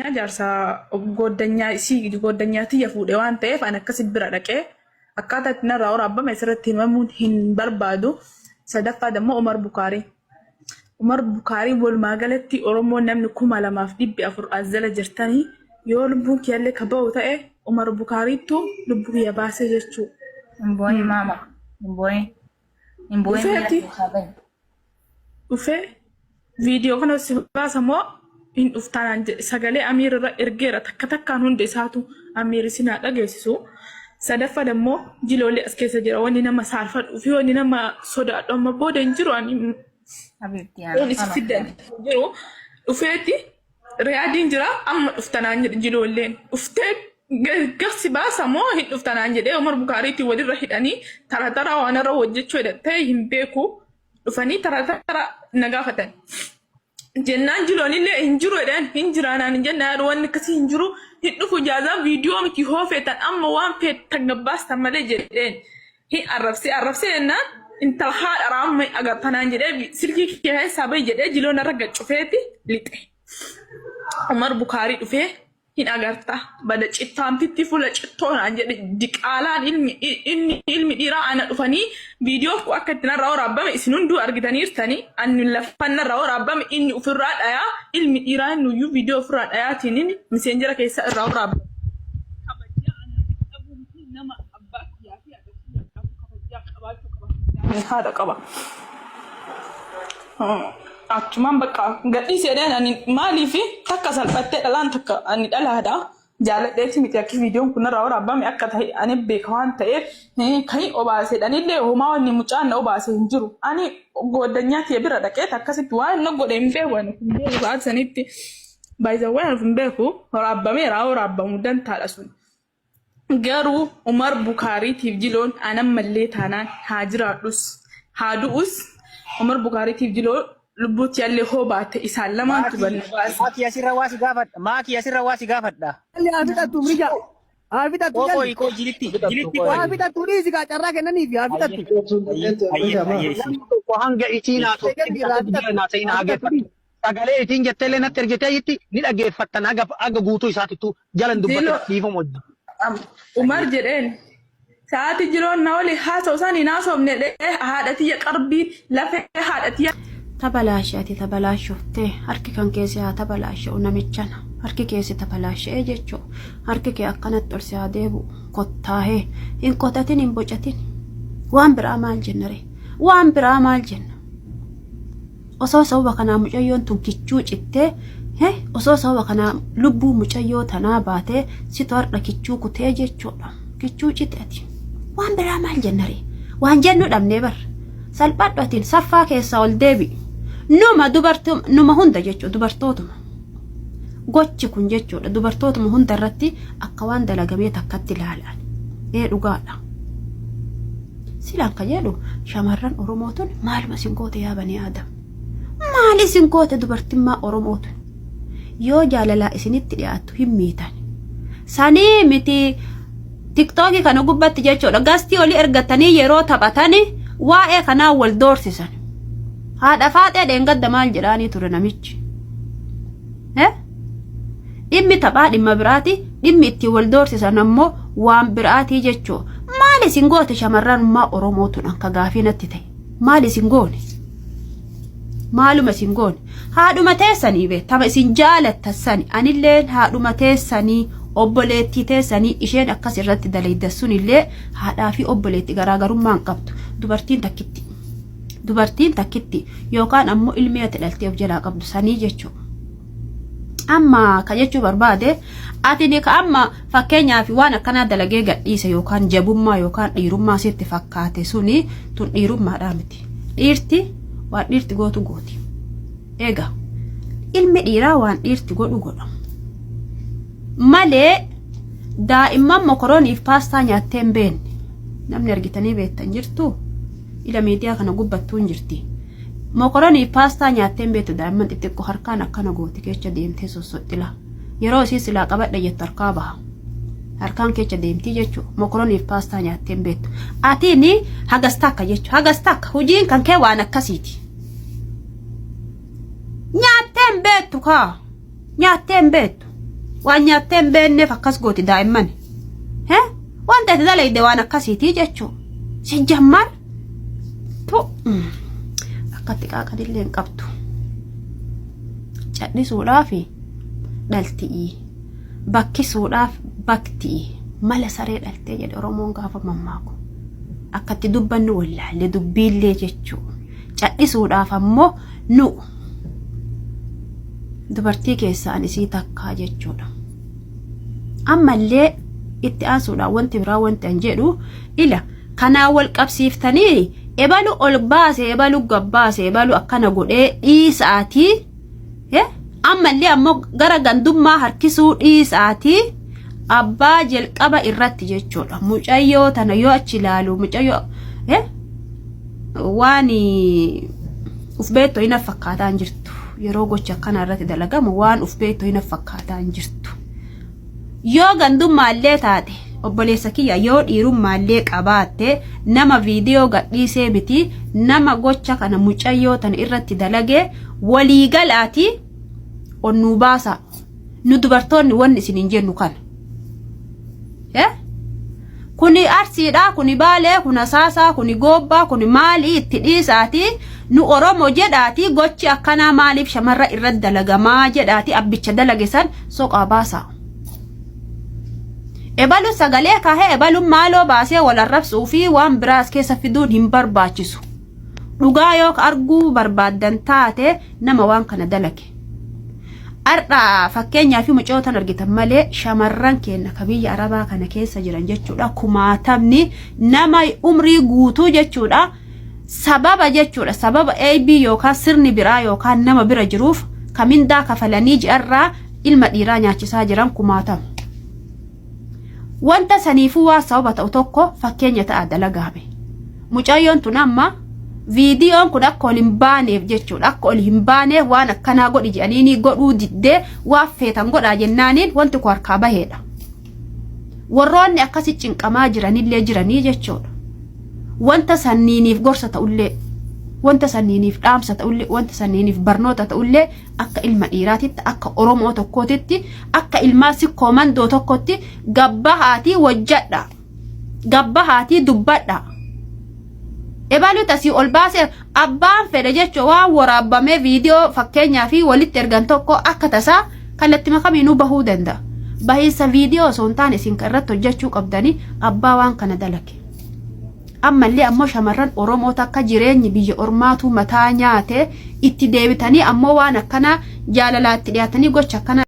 jaarsa goddanyaa isii goddanyaatti yafuudhe waan ta'eef an akkasi bira dhaqee akkaataa itti narraa waraabame asirratti himamuun hin barbaadu. Sadaffaa dammoo Umar Bukaarii walumaa galatti Oromoon namni 2,400 as jala jirtanii yoo lubbuun kiyallee kaba'u ta'e Umar Bukaariittu lubbuu kiyya baasee jechuu. Mboni mama. Mboni dhufee viidiyoo kana si baasamoo hin dhuftaan sagalee Amiir irra ergeera takkaan hundi isaatu Amiir sinaa dhageessisu. Sadaffaa dammoo jiloolee as keessa jira wanni nama saalfadhu fi wanni nama sodaadhu amma booda hin jiru ani isi fiddan jiru dhufeetti riyaadiin jira amma dhuftanaan jedhe jilooleen dhuftee garsi baasamoo hin dhuftanaan jedhee Umar Bukaariitti walirra hidhanii tara waan irra hojjechuu hidhattee hin beeku dhufanii tara nagaafatan. Jennaan jiloonillee hin jiru edhaan hin jiraanaan jennaan wanni akkasii hin jiru hin dhufu jaazaa viidiyoo miti hoofeetan amma waan feetan gabbaastan malee jedheen hin arrabsee jennaan intala haadha raamma agartanaan jedhee silkii keessaa bahi jedhee jiloon irra gaccufeeti lixe. Umar Bukaarii dhufee hin agarta bada cittaamtitti fuula cittoonaan jedhe diqaalaan ilmi dhiiraa ana dhufanii viidiyoo akka itti narraa waraabame isin hunduu argitaniirtanii ani lafan narraa waraabame inni ofirraa dhayaa ilmi dhiiraa nuyyuu viidiyoo ofirraa dhayaatiin inni miseenjera keessa irraa waraabame. Kabajaa ani qabu nama abbaa kiyyaa fi kabajaa qabaachuu haadha qaba. Achumaan bakka gadhii seedhaan ani maaliif takka salphattee dhalaan takka ani dhalaadha jaaladheeti miti akka viidiyoon kun irraa waraabame akka ta'e ani beeka waan ta'eef kan obaaseedhaan illee homaa wanni mucaan na obaasee hin jiru ani goddanyaa kee bira dhaqee akkasitti waan na godhe hin beeku ani kun beeku baasanitti baay'isawwan hin beeku waraabameera waraabamu dantaadha sun. Garuu Umar Bukaariitiif jiloon anammallee taanaan haa jiraadhus haa du'us Umar Bukaariitiif jiloon lubbuutti yallee hoo baate isaan lamaantu banna baase. Maakii asirra waasi gaafadha. Haafidhattu mirija. Haafidhattu jalli. Koo jilitti. Haafidhattu dhiisi gaa carraa kennaniif haafidhattu. Koo hanga itiin haa ta'in hageeffatu. Sagalee itiin jetteellee natti ergitee jitti ni dhaggeeffattan aga guutuu isaatittu jalan dubbate dhiifamu wajjin. Umar jedheen sa'aatii jiroon na oli haasa'u isaanii naasofne dhee haadhatiyya qarbii lafee haadhatiyya. Tabalaashati tabalaashofte harki kan keessi haa tabalaasha'u namichana harki keessi tabalaasha'ee jechuu harki kee akkanatti ol si haa deebu kottaahee hin qotatin hin bocatin waan biraa maal jennare waan biraa maal jenna osoo sababa kanaa mucayyoon tun kichuu cittee osoo sababa kanaa lubbuu mucayyoo tanaa baatee situ har'a kichuu kutee jechuudha kichuu citeeti waan biraa maal jennare waan jennu dhabnee bar salphadhatiin saffaa keessaa ol deebi'i. Numa hunda jechuudha dubartootuma gochi kun jechuudha dubartootuma hunda irratti akka waan dalagamee takkatti ilaalan dhugaadha. Silaan ka jedhu shamarran Oromootun maaluma singoote yaa banii Aadam maali singoote dubartimmaa Oromootun yoo jaalalaa isinitti dhiyaattu hin miitan sanii miti tiktookii kana gubbatti jechuudha gastii olii ergatanii yeroo taphatanii waa'ee kanaa wal doorsisan. Haadha faatee dheengadda maal jedhaanii ture namichi. Dhimmi taphaa dhimma biraati dhimmi itti wal doorsisan ammoo waan biraatii jechuu maali singoote shamarranummaa Oromootun akka gaafii natti ta'e maali singoone maaluma singoone haadhuma teessanii beektama isin jaalattassani anilleen haadhuma teessanii obboleettii teessanii isheen akkas irratti daleeddassuun illee haadhaa fi obboleetti garaagarummaa hin qabdu dubartiin takkitti yookaan ammoo ilmee ati dhaltee of jalaa qabdu sanii jechuudha. Amma ka jechuu barbaade ati ni ka amma fakkeenyaaf waan akkanaa dalagee gadhiise yookaan jabummaa yookaan dhiirummaa sitti fakkaate suni tun dhiirummaadhaa miti. Dhiirti waan dhiirti gootu gooti. Egaa ilmi dhiiraa waan dhiirti godhu godha. Malee daa'imman mokorooniif paastaa nyaattee hin beekne namni argitanii beektan jirtu. Ila miidiyaa kana gubbattuu hin jirti. Mokorooniif paastaa nyaattee hin beektu daa'imman xixiqqoo harkaan akkana gooti keessa deemtee sossoxxila. Yeroo isii silaa qabadha jettu harkaa baha. Harkaan keessa deemtii jechuudha. Mokorooniif paastaa nyaattee hin beektu. Atiini hagas takka jechuudha. Hagas takka hojiin kan kee waan akkasiiti. Nyaattee hin beektu kaa. Nyaattee hin beektu. waan nyaattee hin beekneef akkas gooti daa'imman wanta itti dalayde waan akkasiitii jechuudha si jammar akkatti qaaqadillee hin qabdu cadhisuudhaaf dhaltii bakkisuudhaaf baktii mala saree dhaltee jedhe Oromoon gaafa mammaaku akkatti dubbannu wallaalle dubbiillee jechuudha cadhisuudhaaf ammoo nu dubartii keessaan isii takkaa jechuudha ammallee itti aansuudhaan wanti biraa wanti an jedhu ila kanaa wal qabsiiftanii ebalu ol baase ebalu gabbaase ebalu akkana godhee dhiisaatii ammallee ammoo gara gandummaa harkisuu dhiisaatii abbaa jalqaba irratti jechuudha mucayyoo tana yoo achi ilaalu mucayyoo waan uf beettoo hin fakkaataan jirtu yeroo gocha kana irratti dalagamu waan uf beettoo hin fakkaataan jirtu yoo gandummaallee taate obboleessa kiyya yoo dhiirummaallee qabaatte nama viidiyoo gadhiisee miti nama gocha kana mucayyoo tana irratti dalagee waliigalaati onnuu baasa nu dubartoonni wanni isin hin jennu kana kuni arsiidha kuni baalee kuna saasaa kuni goobbaa kuni maali itti dhiisaati nu Oromoo jedhaati gochi akkanaa maaliif shamarra irratti dalagamaa jedhaati abbicha dalage san soqaa baasa ebalu sagalee kahee ebalu maaloo baasee wal arrabsuu fi waan biraas keessa fiduun hin barbaachisu dhugaa yoo arguu barbaaddan taate nama waan kana dalage arda fakkeenyaa fi mucootan argitan malee shamarran keenya kabiyya arabaa kana keessa jiran jechuudha kumaatamni nama umrii guutuu jechuudha sababa jechuudha sababa AB yookaan sirni biraa yookaan nama bira jiruuf kamindaa kafalanii ji'arraa ilma dhiiraa nyaachisaa jiran kumaatama wanta saniifuu waa sababa ta'u tokko fakkeenya ta'a dalagaame mucayyoon tun amma viidiyoon kun akka ol hin baaneef jechuudha akka ol hin baaneef waan akkanaa godhi jedhanii godhuu diddee waa feetan godhaa jennaaniin wanti ku harkaa baheedha warroonni akkasi cinqamaa jiranillee jiranii jechuudha wanta sanniiniif gorsa ta'ullee wanta sanniiniif dhaamsa ta'ullee wanta sanniiniif barnoota ta'ullee akka ilma dhiiraatitti akka Oromoo tokkootitti akka ilmaa sikkoo mandoo tokkotti gabbahaatii wajjadha gabbahaatii dubbadha ebalu tasii ol baase abbaan fedhe jechuun waan waraabamee viidiyoo fakkeenyaa fi walitti ergan tokko akka tasaa kallattii makamiinuu bahuu danda'a. Bahiinsa viidiyoo osoo hin taane isin irratti hojjechuu qabdanii abbaa waan kana dalage. Ammallee ammoo shamarran Oromoo takka jireenyi biyya ormaatu mataa nyaate itti deebitanii ammoo waan akkana jaalalaatti dhiyaatanii gocha akkana